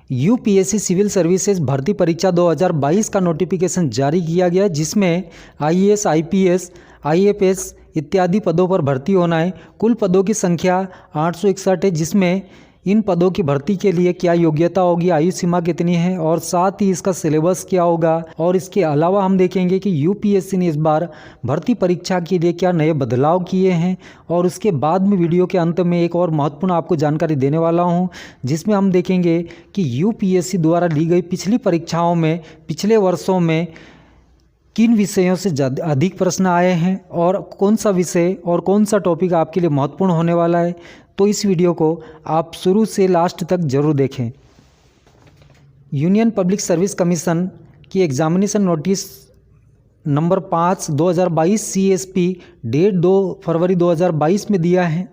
UPSC civil services भर्ती परीक्षा 2022 का नोटिफिकेशन जारी किया गया, जिसमें आईएएस, आईपीएस, आईएफएस इत्यादि पदों पर भर्ती होना है। कुल पदों की संख्या 861 है, जिसमें इन पदों की भर्ती के लिए क्या योग्यता होगी, आयु सीमा कितनी है और साथ ही इसका सिलेबस क्या होगा। और इसके अलावा हम देखेंगे कि यूपीएससी ने इस बार भर्ती परीक्षा के लिए क्या नए बदलाव किए हैं। और उसके बाद में वीडियो के अंत में एक और महत्वपूर्ण आपको जानकारी देने वाला हूं, जिसमें हम देखेंगे कि यूपीएससी द्वारा ली गई पिछली परीक्षाओं में पिछले वर्षों में किन विषयों से अधिक प्रश्न आए हैं और कौन सा विषय और कौन सा टॉपिक आपके लिए महत्वपूर्ण होने वाला है। तो इस वीडियो को आप शुरू से लास्ट तक जरूर देखें। यूनियन पब्लिक सर्विस कमीशन की examination notice number 5 2022 CSP date 2 फरवरी 2022 में दिया है।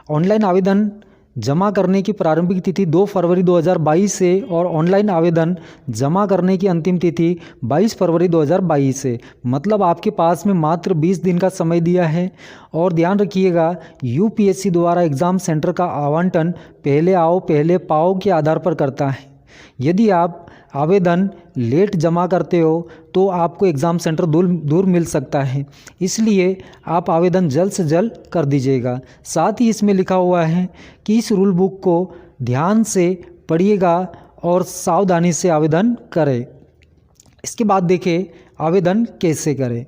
ऑनलाइन आवेदन जमा करने की प्रारंभिक तिथि 2 फरवरी 2022 से और ऑनलाइन आवेदन जमा करने की अंतिम तिथि 22 फरवरी 2022 से, मतलब आपके पास में मात्र 20 दिन का समय दिया है। और ध्यान रखिएगा, यूपीएससी द्वारा एग्ज़ाम सेंटर का आवंटन पहले आओ पहले पाओ के आधार पर करता है। यदि आप आवेदन लेट जमा करते हो तो आपको एग्ज़ाम सेंटर दूर मिल सकता है, इसलिए आप आवेदन जल्द से जल्द कर दीजिएगा। साथ ही इसमें लिखा हुआ है कि इस रूल बुक को ध्यान से पढ़िएगा और सावधानी से आवेदन करें। इसके बाद देखें आवेदन कैसे करें।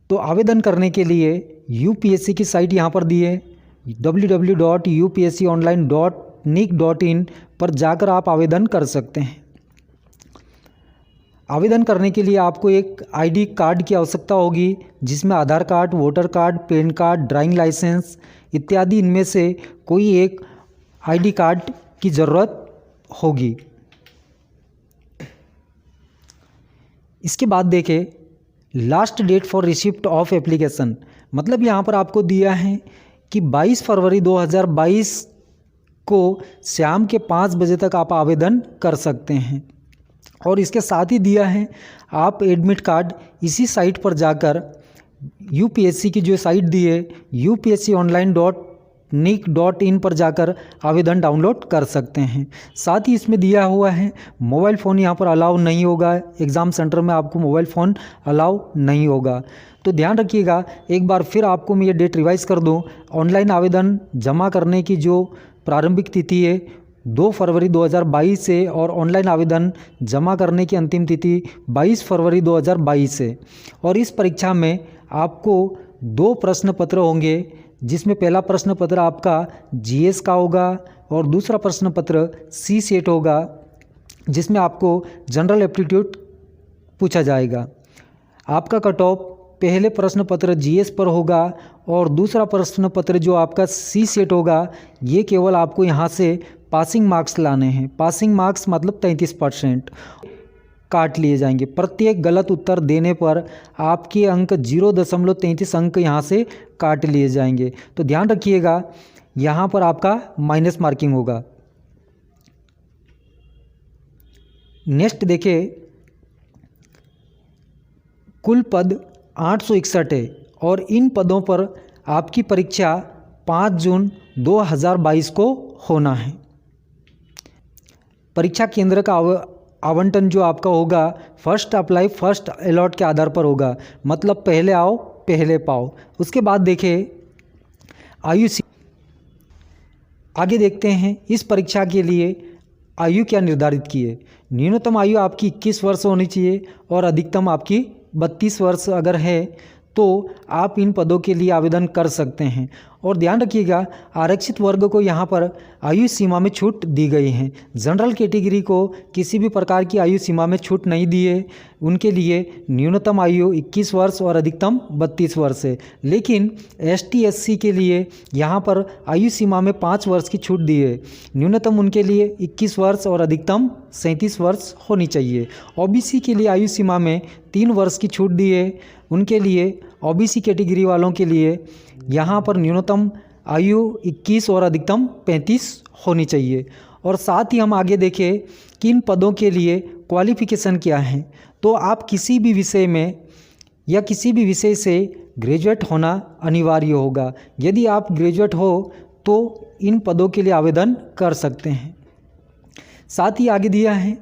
तो आवेदन करने के लिए यूपीएससी की साइट यहाँ पर दी है, www.upsconline.nic.in पर जाकर आप आवेदन कर सकते हैं। आवेदन करने के लिए आपको एक आईडी कार्ड की आवश्यकता होगी, जिसमें Aadhaar card, voter card, PAN card, driving licence इत्यादि इनमें से कोई एक आईडी कार्ड की ज़रूरत होगी। इसके बाद देखें last date for receipt of application, मतलब यहाँ पर आपको दिया है कि 22 फरवरी 2022 को शाम के 5 बजे तक आप आवेदन कर सकते हैं। और इसके साथ ही दिया है आप एडमिट कार्ड इसी साइट पर जाकर यूपीएससी की जो साइट दी है upsconline.nic.in पर जाकर आवेदन डाउनलोड कर सकते हैं। साथ ही इसमें दिया हुआ है मोबाइल फ़ोन यहाँ पर अलाउ नहीं होगा, एग्ज़ाम सेंटर में आपको मोबाइल फ़ोन अलाउ नहीं होगा। तो ध्यान रखिएगा, एक बार फिर आपको मैं ये डेट रिवाइज़ कर दूँ। ऑनलाइन आवेदन जमा करने की जो प्रारंभिक तिथि है 2 फरवरी 2022 से और ऑनलाइन आवेदन जमा करने की अंतिम तिथि 22 फरवरी 2022 से। और इस परीक्षा में आपको 2 प्रश्न पत्र होंगे, जिसमें पहला प्रश्न पत्र आपका जीएस का होगा और दूसरा प्रश्न पत्र सी सेट होगा, जिसमें आपको जनरल एप्टीट्यूड पूछा जाएगा। आपका कट ऑफ पहले प्रश्न पत्र जीएस पर होगा और दूसरा प्रश्न पत्र जो आपका सी सेट होगा, ये केवल आपको यहाँ से पासिंग मार्क्स लाने हैं। पासिंग मार्क्स मतलब 33% काट लिए जाएंगे। प्रत्येक गलत उत्तर देने पर आपके अंक 0.33 अंक यहाँ से काट लिए जाएंगे। तो ध्यान रखिएगा, यहाँ पर आपका माइनस मार्किंग होगा। नेक्स्ट देखिए, कुल पद 861 है और इन पदों पर आपकी परीक्षा 5 जून 2022 को होना है। परीक्षा केंद्र का आवंटन जो आपका होगा फर्स्ट अप्लाई फर्स्ट अलॉट के आधार पर होगा, मतलब पहले आओ पहले पाओ। उसके बाद देखें आयु, आगे देखते हैं इस परीक्षा के लिए आयु क्या निर्धारित की है। न्यूनतम आयु आपकी 21 वर्ष होनी चाहिए और अधिकतम आपकी 32 वर्ष अगर है तो आप इन पदों के लिए आवेदन कर सकते हैं। और ध्यान रखिएगा, आरक्षित वर्ग को यहाँ पर आयु सीमा में छूट दी गई है। जनरल कैटेगरी को किसी भी प्रकार की आयु सीमा में छूट नहीं दी है, उनके लिए न्यूनतम आयु 21 वर्ष और अधिकतम 32 वर्ष है। लेकिन ST SC के लिए यहाँ पर आयु सीमा में 5 वर्ष की छूट दी है। न्यूनतम उनके लिए 21 वर्ष और अधिकतम 37 वर्ष होनी चाहिए। OBC के लिए आयु सीमा में 3 वर्ष की छूट दी है। उनके लिए OBC कैटेगरी वालों के लिए यहाँ पर न्यूनतम आयु 21 और अधिकतम 35 होनी चाहिए। और साथ ही हम आगे देखें कि इन पदों के लिए क्वालिफ़िकेशन क्या है। तो आप किसी भी विषय में या किसी भी विषय से ग्रेजुएट होना अनिवार्य होगा। यदि आप ग्रेजुएट हो तो इन पदों के लिए आवेदन कर सकते हैं। साथ ही आगे दिया है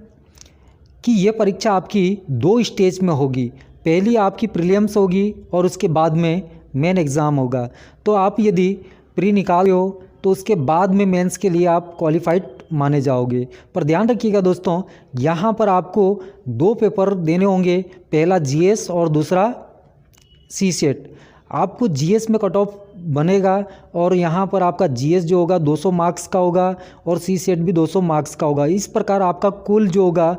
कि ये परीक्षा आपकी 2 स्टेज में होगी। पहली आपकी प्रीलिम्स होगी और उसके बाद में मेन एग्ज़ाम होगा। तो आप यदि प्री निकाले हो तो उसके बाद में मेंस के लिए आप क्वालिफाइड माने जाओगे। पर ध्यान रखिएगा दोस्तों, यहाँ पर आपको 2 पेपर देने होंगे, पहला जीएस और दूसरा सीसेट। आपको जीएस में कट ऑफ बनेगा और यहाँ पर आपका जीएस जो होगा 200 मार्क्स का होगा और सीसेट भी 200 मार्क्स का होगा। इस प्रकार आपका कुल जो होगा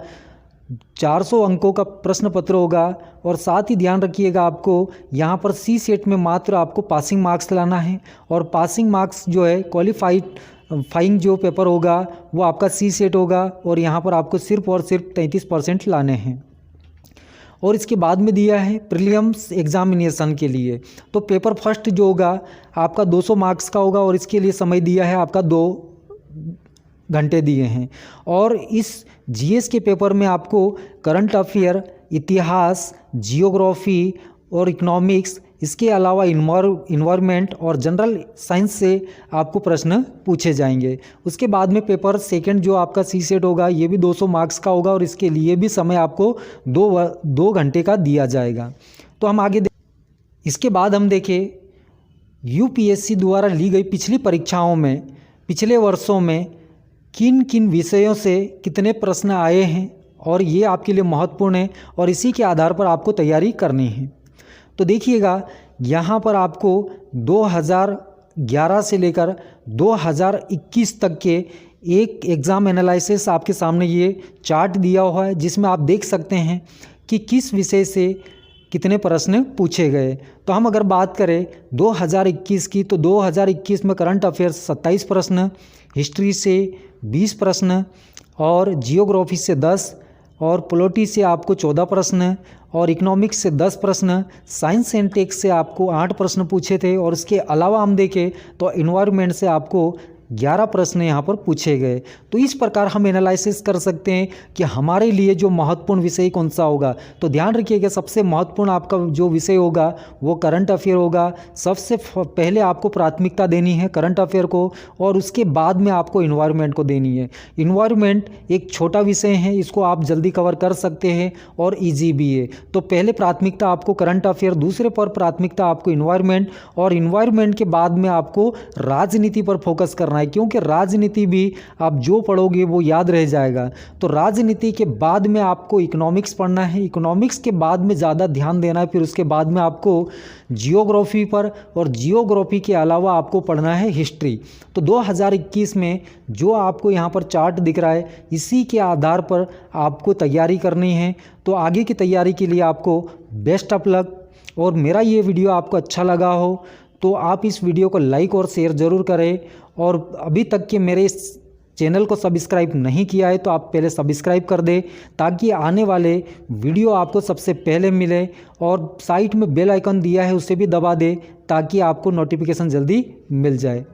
400 अंकों का प्रश्न पत्र होगा। और साथ ही ध्यान रखिएगा, आपको यहाँ पर सीसेट में मात्र आपको पासिंग मार्क्स लाना है और पासिंग मार्क्स जो है क्वालिफाइंग जो पेपर होगा वो आपका सीसेट होगा और यहाँ पर आपको सिर्फ और सिर्फ 33% लाने हैं। और इसके बाद में दिया है प्रीलिम्स एग्जामिनेशन के लिए। तो पेपर फर्स्ट जो होगा आपका 200 मार्क्स का होगा और इसके लिए समय दिया है आपका 2 घंटे दिए हैं। और इस जीएस के पेपर में आपको करंट अफेयर, इतिहास, जियोग्राफी और इकोनॉमिक्स, इसके अलावा इन्वायरमेंट और जनरल साइंस से आपको प्रश्न पूछे जाएंगे। उसके बाद में पेपर सेकंड जो आपका सीसेट होगा ये भी 200 मार्क्स का होगा और इसके लिए भी समय आपको 2 घंटे का दिया जाएगा। तो हम आगे इसके बाद हम देखें यूपीएससी द्वारा ली गई पिछली परीक्षाओं में पिछले वर्षों में किन किन विषयों से कितने प्रश्न आए हैं और ये आपके लिए महत्वपूर्ण है और इसी के आधार पर आपको तैयारी करनी है। तो देखिएगा, यहाँ पर आपको 2011 से लेकर 2021 तक के एक एग्ज़ाम एनालिसिस आपके सामने ये चार्ट दिया हुआ है, जिसमें आप देख सकते हैं कि किस विषय से कितने प्रश्न पूछे गए। तो हम अगर बात करें 2021 की, तो 2021 में करंट अफेयर्स 27 प्रश्न, हिस्ट्री से 20 प्रश्न और जियोग्राफी से 10 और पॉलिटी से आपको 14 प्रश्न और इकोनॉमिक्स से 10 प्रश्न, साइंस एंड टेक से आपको 8 प्रश्न पूछे थे। और इसके अलावा हम देखें तो एनवायरनमेंट से आपको 11 प्रश्न यहाँ पर पूछे गए। तो इस प्रकार हम एनालिसिस कर सकते हैं कि हमारे लिए जो महत्वपूर्ण विषय कौन सा होगा। तो ध्यान रखिएगा, सबसे महत्वपूर्ण आपका जो विषय होगा वो करंट अफेयर होगा। सबसे पहले आपको प्राथमिकता देनी है करंट अफेयर को और उसके बाद में आपको इन्वायरमेंट को देनी है। इन्वायरमेंट एक छोटा विषय है, इसको आप जल्दी कवर कर सकते हैं और ईजी भी है। तो पहले प्राथमिकता आपको करंट अफेयर, दूसरे पर प्राथमिकता आपको इन्वायरमेंट और इन्वायरमेंट के बाद में आपको राजनीति पर फोकस करना है, क्योंकि राजनीति भी आप जो पढ़ोगे वो याद रह जाएगा। तो राजनीति के बाद में आपको इकोनॉमिक्स पढ़ना है, इकोनॉमिक्स के बाद में ज़्यादा ध्यान देना है, फिर उसके बाद में आपको जियोग्राफी पर और जियोग्राफी के अलावा आपको पढ़ना है हिस्ट्री। तो 2021 में जो आपको यहाँ पर चार्ट दिख रहा है, इसी के आधार पर आपको तैयारी करनी है। तो आगे की तैयारी के लिए आपको बेस्ट ऑफ लक। और मेरा ये वीडियो आपको अच्छा लगा हो तो आप इस वीडियो को लाइक और शेयर ज़रूर करें। और अभी तक के मेरे इस चैनल को सब्सक्राइब नहीं किया है तो आप पहले सब्सक्राइब कर दें, ताकि आने वाले वीडियो आपको सबसे पहले मिले। और साइड में बेल आइकन दिया है उसे भी दबा दें, ताकि आपको नोटिफिकेशन जल्दी मिल जाए।